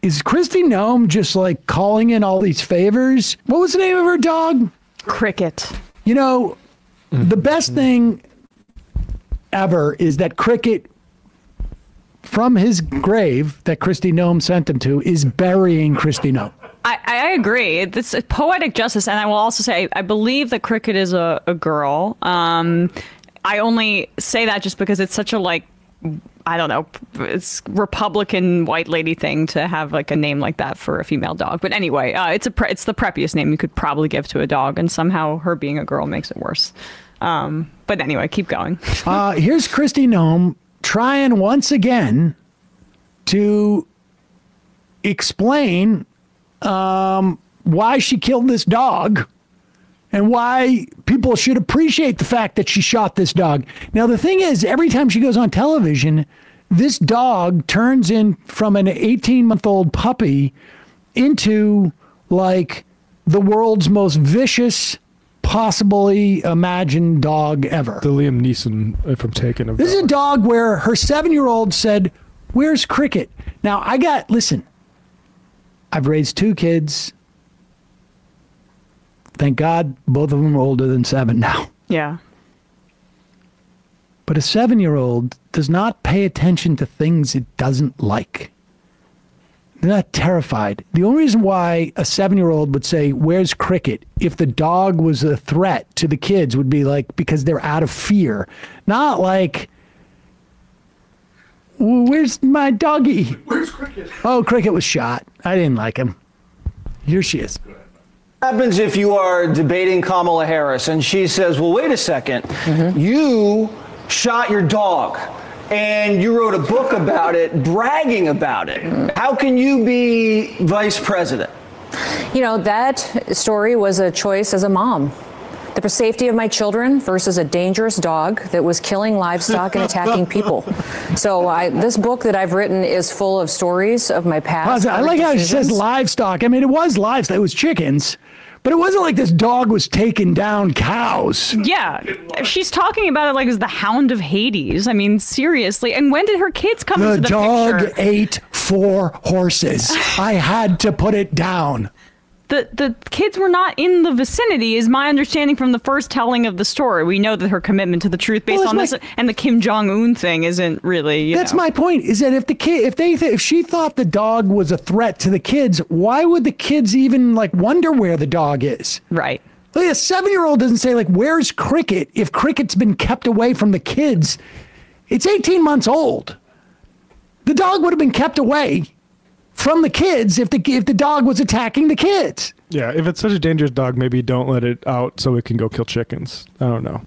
is Kristi Noem just like calling in all these favors? What was the name of her dog? Cricket. You know, the best thing ever is that Cricket, from his grave that Kristi Noem sent him to, is burying Kristi Noem. I agree. It's a poetic justice. And I will also say, I believe that Cricket is a girl. I only say that just because it's such a, like, I don't know, it's Republican white lady thing to have like a name like that for a female dog. But anyway, it's the preppiest name you could probably give to a dog. And somehow her being a girl makes it worse. But anyway, keep going. Here's Kristi Noem trying once again to explain why she killed this dog and why people should appreciate the fact that she shot this dog. Now, the thing is, every time she goes on television, this dog turns in from an 18-month-old puppy into like the world's most vicious possibly imagined dog ever. The Liam Neeson from Taken. This is a dog where her 7-year-old said, "Where's Cricket?" Now, listen, I've raised 2 kids. Thank God both of them are older than 7 now. Yeah. But a 7-year-old does not pay attention to things it doesn't like. They're not terrified. The only reason why a 7-year-old would say, "Where's Cricket?" if the dog was a threat to the kids would be like, because they're out of fear. Not like, "Where's my doggy? Where's Cricket?" Oh, Cricket was shot. I didn't like him. Here she is. What happens if you are debating Kamala Harris and she says, "Well, wait a second, you shot your dog and you wrote a book about it, bragging about it. How can you be vice president?" You know, that story was a choice as a mom. The safety of my children versus a dangerous dog that was killing livestock and attacking people. So this book that I've written is full of stories of my past. I like how she says livestock. I mean, it was livestock. It was chickens. But it wasn't like this dog was taking down cows. Yeah. She's talking about it like it was the Hound of Hades. I mean, seriously. And when did her kids come into the picture? The dog ate 4 horses. I had to put it down. The kids were not in the vicinity, is my understanding from the first telling of the story. We know that her commitment to the truth based on this, and the Kim Jong-un thing isn't really. That's my point. Is that if she thought the dog was a threat to the kids, why would the kids even like wonder where the dog is? Right. Like a 7-year-old doesn't say like, "Where's Cricket?" if Cricket's been kept away from the kids. It's 18 months old. The dog would have been kept away from the kids if the dog was attacking the kids. Yeah, if it's such a dangerous dog, maybe don't let it out so it can go kill chickens. I don't know.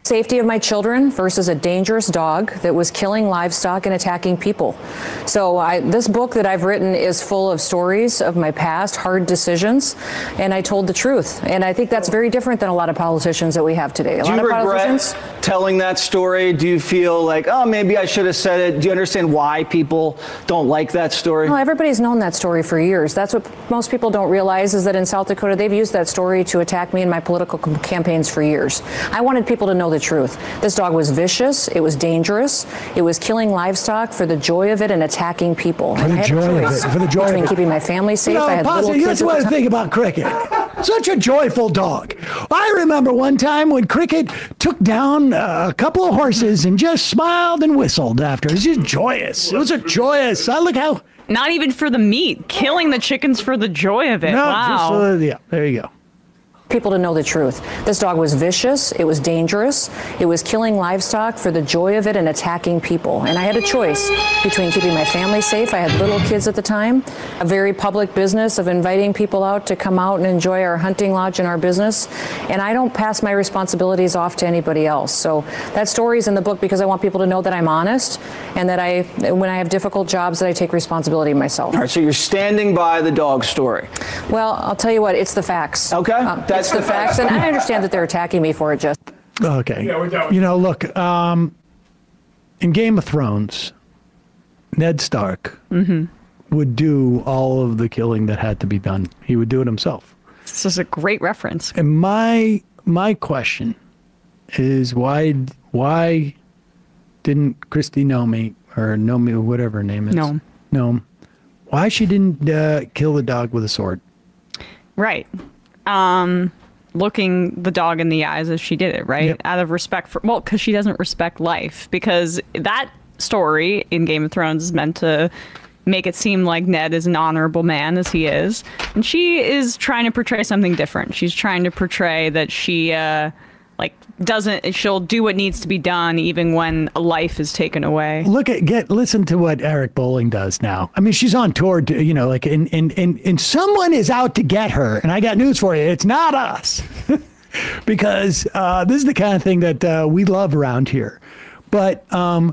Safety of my children versus a dangerous dog that was killing livestock and attacking people. So this book that I've written is full of stories of my past, hard decisions, and I told the truth. And I think that's very different than a lot of politicians that we have today. Do you regret telling that story? Do you feel like, oh, maybe I should have said it? Do you understand why people don't like that story? No, everybody's known that story for years. That's what most people don't realize, is that in South Dakota, they've used that story to attack me in my political campaigns for years. I wanted people to know the truth. This dog was vicious. It was dangerous. It was killing livestock for the joy of it and attacking people. For the joy of it. For the joy of it. Keeping my family safe. You know, I had little kids. That's what I think about Cricket. Such a joyful dog. I remember one time when Cricket took down a couple of horses and just smiled and whistled after. It was just joyous. It was a joyous. Look how. Not even for the meat. Killing the chickens for the joy of it. No, wow. Just, yeah, there you go. People to know the truth. This dog was vicious. It was dangerous. It was killing livestock for the joy of it and attacking people. And I had a choice between keeping my family safe. I had little kids at the time. A very public business of inviting people out to come out and enjoy our hunting lodge and our business. And I don't pass my responsibilities off to anybody else. So that story is in the book because I want people to know that I'm honest and that when I have difficult jobs, that I take responsibility myself. All right, so you're standing by the dog story. Well, I'll tell you what, it's the facts. Okay. That's the facts, and I understand that they're attacking me for it, just. Okay. You know, look, in Game of Thrones, Ned Stark would do all of the killing that had to be done. He would do it himself. This is a great reference. And my question is why didn't Kristi Noem, or Noem, whatever her name is? Noem. Noem. why she didn't kill the dog with a sword. Right. Looking the dog in the eyes as she did it, right? Yep. Out of respect for, well, because she doesn't respect life. Because that story in Game of Thrones is meant to make it seem like Ned is an honorable man, as he is. And she is trying to portray something different. She's trying to portray that she, she'll do what needs to be done even when a life is taken away. Listen to what Eric Bolling does now. I mean, she's on tour, and someone is out to get her. And I got news for you. It's not us. Because this is the kind of thing that we love around here. But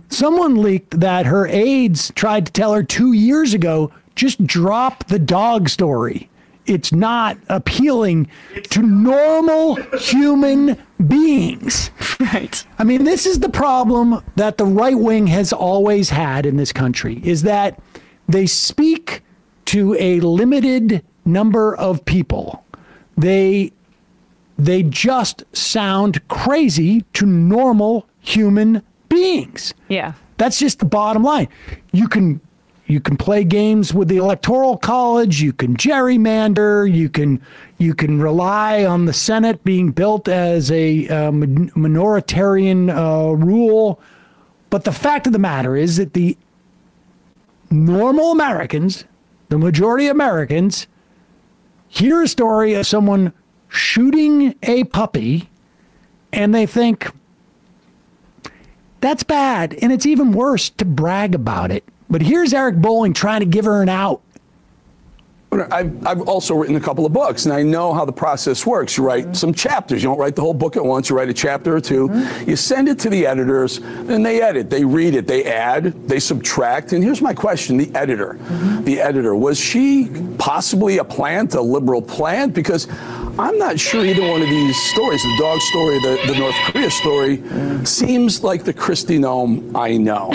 someone leaked that her aides tried to tell her 2 years ago, just drop the dog story. It's not appealing to normal human beings. Right. I mean, this is the problem that the right wing has always had in this country, is that they speak to a limited number of people. They just sound crazy to normal human beings. Yeah. That's just the bottom line. You can play games with the Electoral College. You can gerrymander. You can rely on the Senate being built as a minoritarian rule. But the fact of the matter is that the normal Americans, the majority of Americans, hear a story of someone shooting a puppy, and they think, that's bad, and it's even worse to brag about it. But here's Eric Bolling trying to give her an out. I've also written a couple of books, and I know how the process works. You write some chapters. You don't write the whole book at once. You write a chapter or two. You send it to the editors, and they edit. They read it. They add. They subtract. And here's my question. The editor, was she possibly a plant, a liberal plant? Because I'm not sure either one of these stories, the dog story, the North Korea story, seems like the Kristi Noem I know.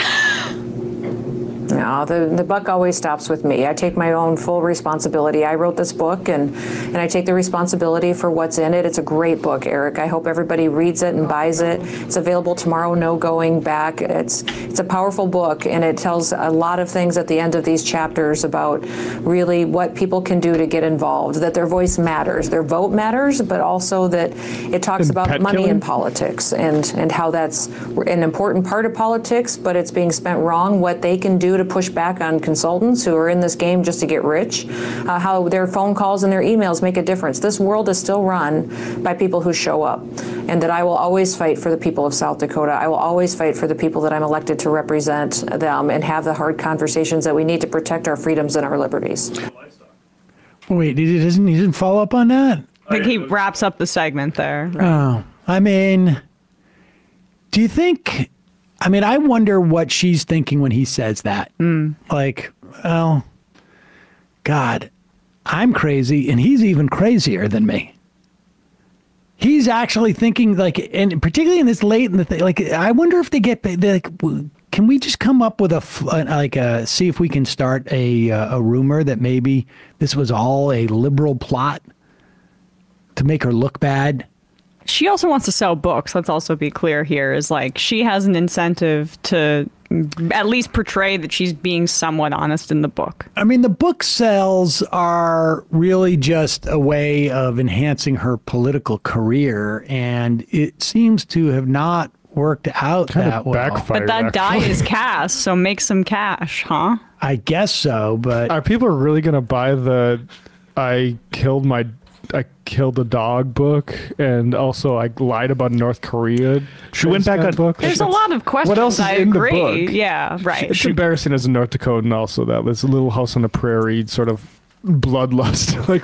No, the buck always stops with me. I take my own full responsibility. I wrote this book, and I take the responsibility for what's in it. It's a great book, Eric. I hope everybody reads it and buys it. It's available tomorrow, no going back. It's a powerful book, and it tells a lot of things at the end of these chapters about really what people can do to get involved, that their voice matters, their vote matters, but also that it talks about money in politics and how that's an important part of politics, but it's being spent wrong, what they can do to push back on consultants who are in this game just to get rich, how their phone calls and their emails make a difference. This world is still run by people who show up, and that I will always fight for the people of South Dakota. I will always fight for the people that I'm elected to represent them and have the hard conversations that we need to protect our freedoms and our liberties. Wait, he didn't follow up on that? I think he wraps up the segment there. Right? Oh, I mean, do you think... I mean, I wonder what she's thinking when he says that. Like, well, God, I'm crazy, and he's even crazier than me. He's actually thinking, like, and particularly in this late in the thing, like, I wonder if they get, like, can we just come up with see if we can start a rumor that maybe this was all a liberal plot to make her look bad? She also wants to sell books. Let's also be clear here, is like she has an incentive to at least portray that she's being somewhat honest in the book. I mean, the book sales are really just a way of enhancing her political career, and it seems to have not worked out that well. But that die is cast, so make some cash, huh? I guess so, but... Are people really going to buy the I killed a dog book, and also I lied about North Korea? She went back on book. There's a lot of questions. What else is I in agree. the book? Yeah, right. It's embarrassing as a North Dakotan also that this Little House on the Prairie sort of bloodlust, like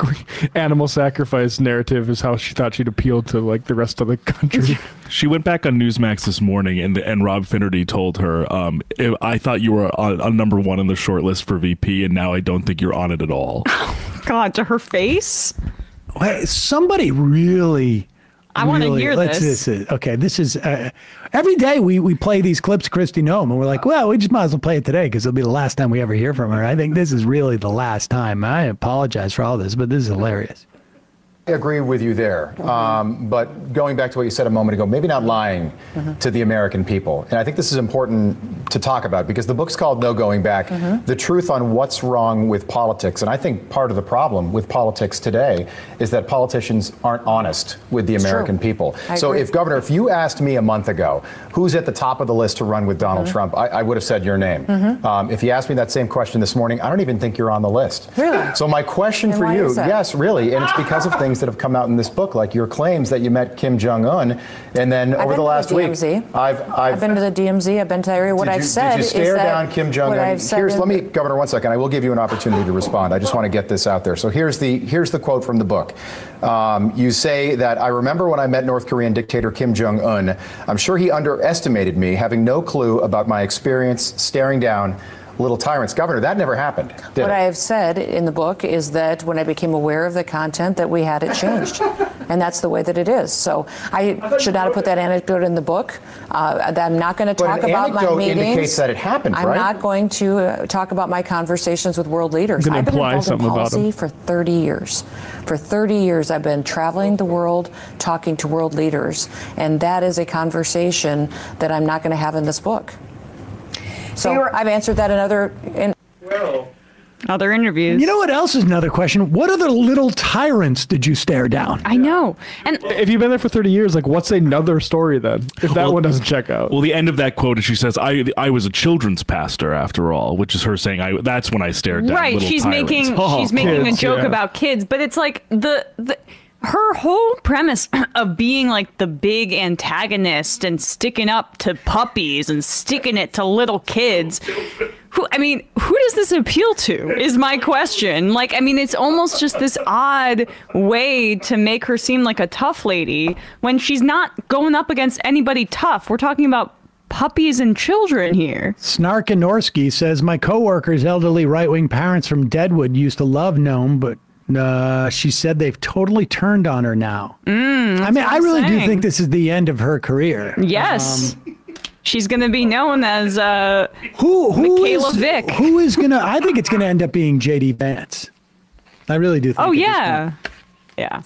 animal sacrifice narrative is how she thought she'd appeal to like the rest of the country. She went back on Newsmax this morning, and Rob Finnerty told her, I thought you were on number one on the short list for VP, and now I don't think you're on it at all. God, to her face? Wait, somebody really... I want to hear this. This is every day we play these clips of Kristi Noem, and we're like, well, we just might as well play it today because it'll be the last time we ever hear from her. I think this is really the last time. I apologize for all this, but this is hilarious. I agree with you there. But going back to what you said a moment ago, maybe not lying to the American people. And I think this is important to talk about because the book's called No Going Back, The Truth on What's Wrong with Politics. And I think part of the problem with politics today is that politicians aren't honest with the American people. So if you asked me a month ago, who's at the top of the list to run with Donald Trump, I would have said your name. If you asked me that same question this morning, I don't even think you're on the list. Really? So my question for you, yes, really, and it's because of things that have come out in this book, like your claims that you met Kim Jong-un, and then over the last week, I've been to the DMZ, I've been to the area. What I've said is that... Did you stare down Kim Jong-un? Let me, Governor, one second. I will give you an opportunity to respond. I just want to get this out there. So here's the quote from the book. You say that, I remember when I met North Korean dictator Kim Jong-un, I'm sure he underestimated me, having no clue about my experience staring down little tyrants. Governor, that never happened. What I have said in the book is that when I became aware of the content that we had, it changed. And that's the way that it is. So I should not have put that anecdote in the book. I'm not going to talk about my meetings. Indicates that it happened, right? I'm not going to talk about my conversations with world leaders. I've been involved in policy for 30 years. For 30 years, I've been traveling the world, talking to world leaders. And that is a conversation that I'm not going to have in this book. So I've answered that in other interviews. You know what else is another question? What other little tyrants did you stare down? I know. And if you've been there for 30 years, like what's another story then? If that one doesn't check out. Well, the end of that quote is she says, I was a children's pastor after all, which is her saying, that's when I stared down little she's tyrants. making a joke about kids, but it's like her whole premise of being like the big antagonist and sticking up to puppies and sticking it to little kids. Who does this appeal to is my question. Like, I mean, it's almost just this odd way to make her seem like a tough lady when she's not going up against anybody tough. We're talking about puppies and children here. Snarkanorski says, my coworker's elderly right-wing parents from Deadwood used to love Noem, but she said they've totally turned on her now. I really do think this is the end of her career. Yes. She's going to be known as Michaela Vick. Who is going to... I think it's going to end up being J.D. Vance. I really do think. Oh, yeah. Yeah.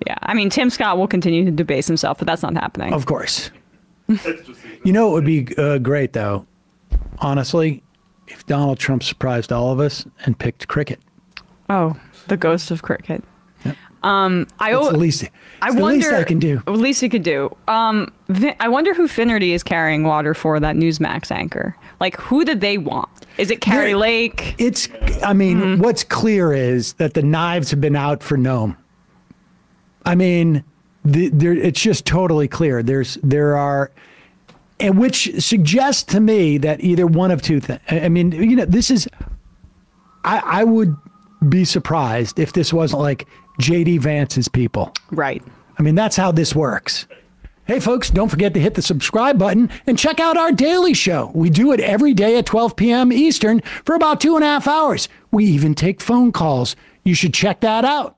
Yeah. I mean, Tim Scott will continue to debase himself, but that's not happening. Of course. You know, it would be great, though, honestly, if Donald Trump surprised all of us and picked cricket. Oh, the ghost of cricket. Yep. It's the least I can do. At least he could do. I wonder who Finnerty is carrying water for, that Newsmax anchor. Like, who did they want? Is it Carrie Lake? What's clear is that the knives have been out for Noem. I mean, it's just totally clear. And which suggests to me that either one of two things. I mean, you know, this is, I would be surprised if this wasn't like J.D. Vance's people. Right. I mean, that's how this works. Hey, folks, don't forget to hit the subscribe button and check out our daily show. We do it every day at 12 p.m. Eastern for about 2.5 hours. We even take phone calls. You should check that out.